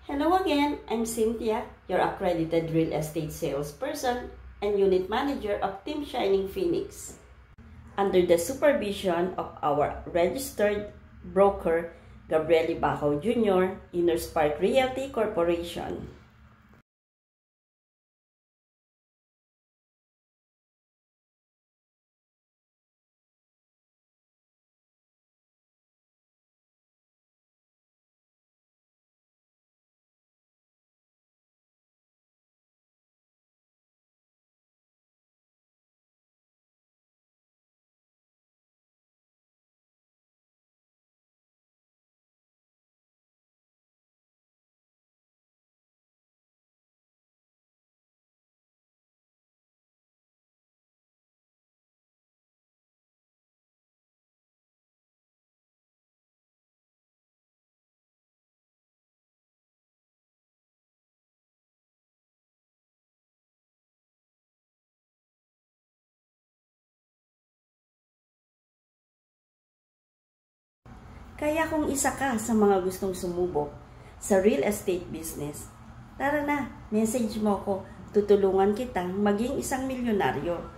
Hello again, I'm Cynthia, your accredited real estate salesperson and unit manager of Team Shining Phoenix. Under the supervision of our registered broker, Gabriel Bajo Jr., Inner Spark Realty Corporation. Kaya kung isa ka sa mga gustong sumubok sa real estate business, tara na, message mo ko, tutulungan kitang maging isang milyonaryo.